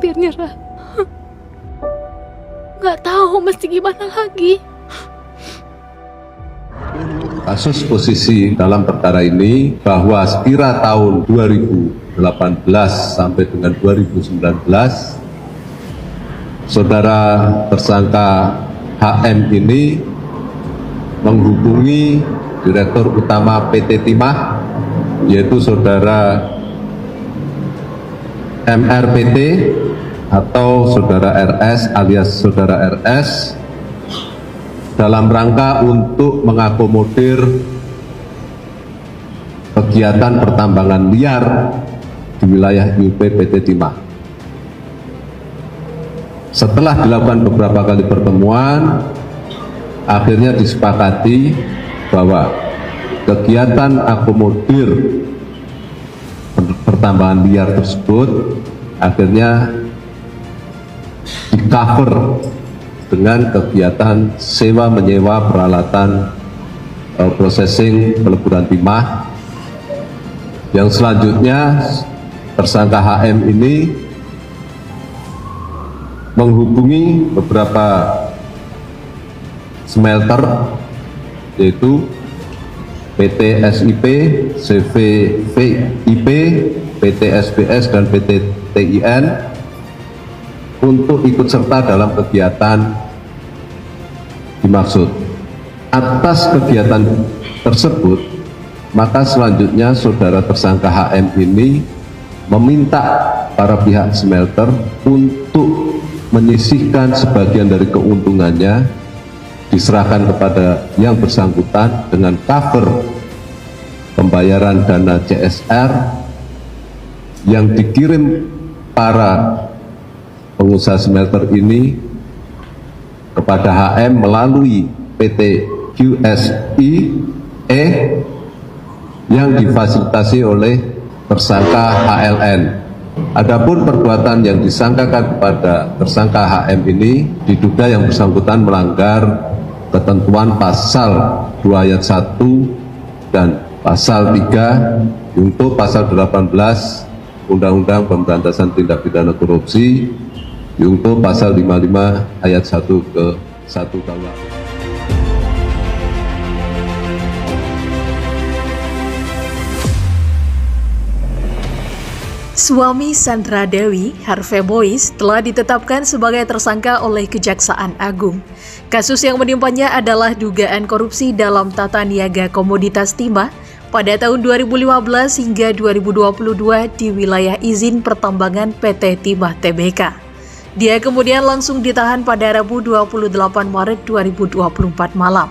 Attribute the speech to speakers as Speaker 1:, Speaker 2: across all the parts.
Speaker 1: hampir nyerah. Nggak tahu mesti gimana lagi.
Speaker 2: Kasus posisi dalam perkara ini bahwa sekira tahun 2018 sampai dengan 2019, saudara tersangka HM ini menghubungi Direktur Utama PT Timah, yaitu saudara MRPT atau saudara RS alias saudara RS, dalam rangka untuk mengakomodir kegiatan pertambangan liar di wilayah IUP PT Timah. Setelah dilakukan beberapa kali pertemuan, akhirnya disepakati bahwa kegiatan akomodir pertambangan liar tersebut akhirnya di-cover dengan kegiatan sewa menyewa peralatan processing peleburan timah, yang selanjutnya tersangka HM ini menghubungi beberapa smelter, yaitu PT SIP, CVVIP, PT SBS, dan PT TIN untuk ikut serta dalam kegiatan dimaksud. Atas kegiatan tersebut, maka selanjutnya saudara tersangka HM ini meminta para pihak smelter untuk menyisihkan sebagian dari keuntungannya, diserahkan kepada yang bersangkutan dengan cover pembayaran dana CSR yang dikirim para pengusaha smelter ini kepada HM melalui PT QSI yang difasilitasi oleh tersangka HLN. Adapun perbuatan yang disangkakan kepada tersangka HM ini diduga yang bersangkutan melanggar ketentuan pasal 2 ayat 1 dan pasal 3 untuk pasal 18 Undang-Undang Pemberantasan Tindak Pidana Korupsi, untuk pasal 55 ayat 1 ke 1 KUHP.
Speaker 3: Suami Sandra Dewi, Harvey Mois, telah ditetapkan sebagai tersangka oleh Kejaksaan Agung. Kasus yang menimpanya adalah dugaan korupsi dalam tata niaga komoditas timah pada tahun 2015 hingga 2022 di wilayah izin pertambangan PT Timah Tbk. Dia kemudian langsung ditahan pada Rabu 28 Maret 2024 malam.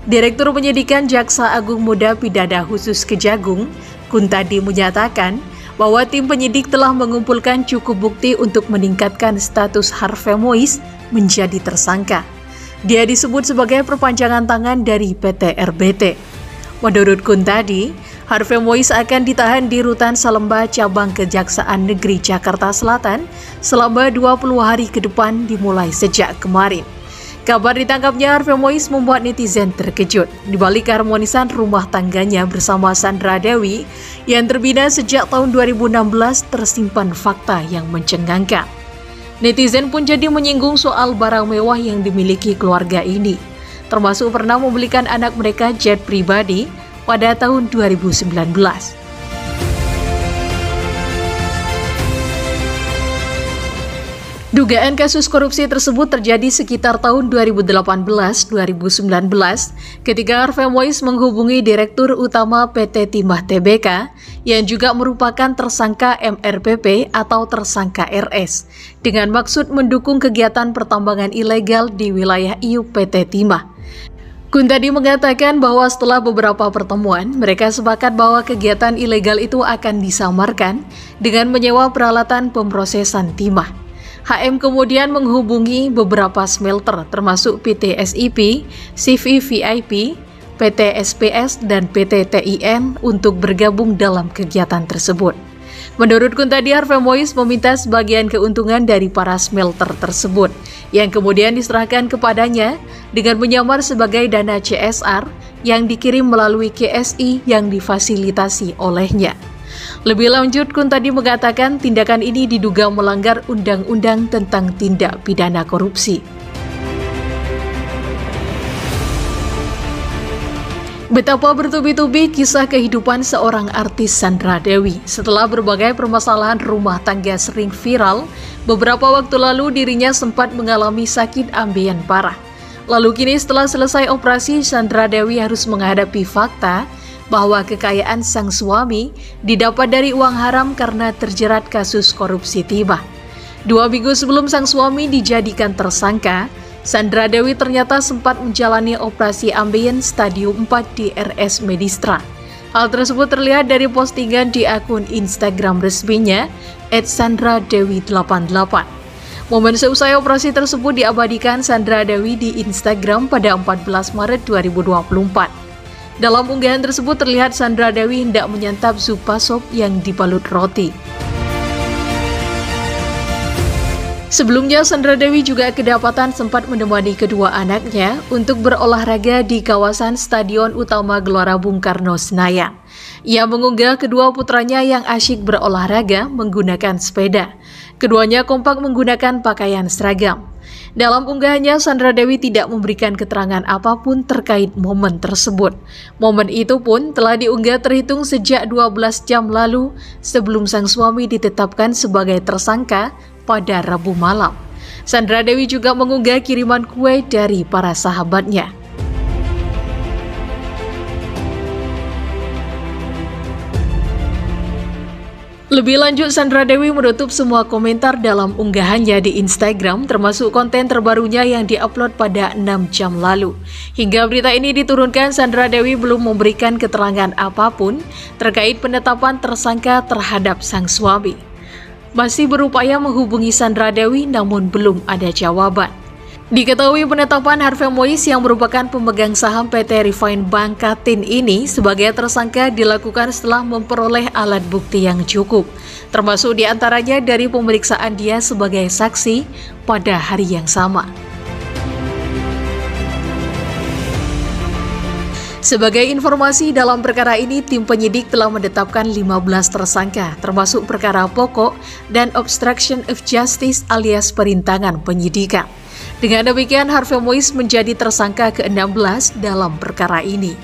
Speaker 3: Direktur Penyidikan Jaksa Agung Muda Pidana Khusus Kejagung, Kuntadi, menyatakan bahwa tim penyidik telah mengumpulkan cukup bukti untuk meningkatkan status Harvey Mois menjadi tersangka. Dia disebut sebagai perpanjangan tangan dari PT RBT. Menurut Kuntadi, Harvey Mois akan ditahan di Rutan Salemba Cabang Kejaksaan Negeri Jakarta Selatan selama 20 hari ke depan dimulai sejak kemarin. Kabar ditangkapnya Harvey Mois membuat netizen terkejut. Di balik keharmonisan rumah tangganya bersama Sandra Dewi yang terbina sejak tahun 2016 tersimpan fakta yang mencengangkan. Netizen pun jadi menyinggung soal barang mewah yang dimiliki keluarga ini, termasuk pernah membelikan anak mereka jet pribadi pada tahun 2019. Dugaan kasus korupsi tersebut terjadi sekitar tahun 2018-2019 ketika Harvey Mois menghubungi Direktur Utama PT Timah Tbk yang juga merupakan tersangka MRPP atau tersangka RS dengan maksud mendukung kegiatan pertambangan ilegal di wilayah IUP PT Timah. Kuntadi mengatakan bahwa setelah beberapa pertemuan, mereka sepakat bahwa kegiatan ilegal itu akan disamarkan dengan menyewa peralatan pemrosesan timah. HM kemudian menghubungi beberapa smelter termasuk PT SIP, CVVIP, PT SPS, dan PT TIN untuk bergabung dalam kegiatan tersebut. Menurut Kuntadi, Harvey Mois meminta sebagian keuntungan dari para smelter tersebut yang kemudian diserahkan kepadanya dengan menyamar sebagai dana CSR yang dikirim melalui KSI yang difasilitasi olehnya. Lebih lanjut, Kuntadi mengatakan tindakan ini diduga melanggar Undang-Undang tentang Tindak Pidana Korupsi. Betapa bertubi-tubi kisah kehidupan seorang artis Sandra Dewi. Setelah berbagai permasalahan rumah tangga sering viral, beberapa waktu lalu dirinya sempat mengalami sakit ambeien parah. Lalu kini setelah selesai operasi, Sandra Dewi harus menghadapi fakta bahwa kekayaan sang suami didapat dari uang haram karena terjerat kasus korupsi timah. 2 minggu sebelum sang suami dijadikan tersangka, Sandra Dewi ternyata sempat menjalani operasi ambeien stadium 4 di RS Medistra. Hal tersebut terlihat dari postingan di akun Instagram resminya @sandradewi88. Momen seusai operasi tersebut diabadikan Sandra Dewi di Instagram pada 14 Maret 2024. Dalam unggahan tersebut terlihat Sandra Dewi hendak menyantap zupa sop yang dibalut roti. Sebelumnya, Sandra Dewi juga kedapatan sempat menemani kedua anaknya untuk berolahraga di kawasan Stadion Utama Gelora Bung Karno, Senayan. Ia mengunggah kedua putranya yang asyik berolahraga menggunakan sepeda. Keduanya kompak menggunakan pakaian seragam. Dalam unggahannya, Sandra Dewi tidak memberikan keterangan apapun terkait momen tersebut. Momen itu pun telah diunggah terhitung sejak 12 jam lalu sebelum sang suami ditetapkan sebagai tersangka pada Rabu malam. Sandra Dewi juga mengunggah kiriman kue dari para sahabatnya. Lebih lanjut, Sandra Dewi menutup semua komentar dalam unggahannya di Instagram, termasuk konten terbarunya yang diupload pada 6 jam lalu. Hingga berita ini diturunkan, Sandra Dewi belum memberikan keterangan apapun terkait penetapan tersangka terhadap sang suami. Masih berupaya menghubungi Sandra Dewi namun belum ada jawaban. Diketahui penetapan Harvey Mois yang merupakan pemegang saham PT Refine Bank Katin ini sebagai tersangka dilakukan setelah memperoleh alat bukti yang cukup, termasuk diantaranya dari pemeriksaan dia sebagai saksi pada hari yang sama. Sebagai informasi, dalam perkara ini tim penyidik telah menetapkan 15 tersangka, termasuk perkara pokok dan obstruction of justice alias perintangan penyidikan. Dengan demikian, Harvey Mois menjadi tersangka ke-16 dalam perkara ini.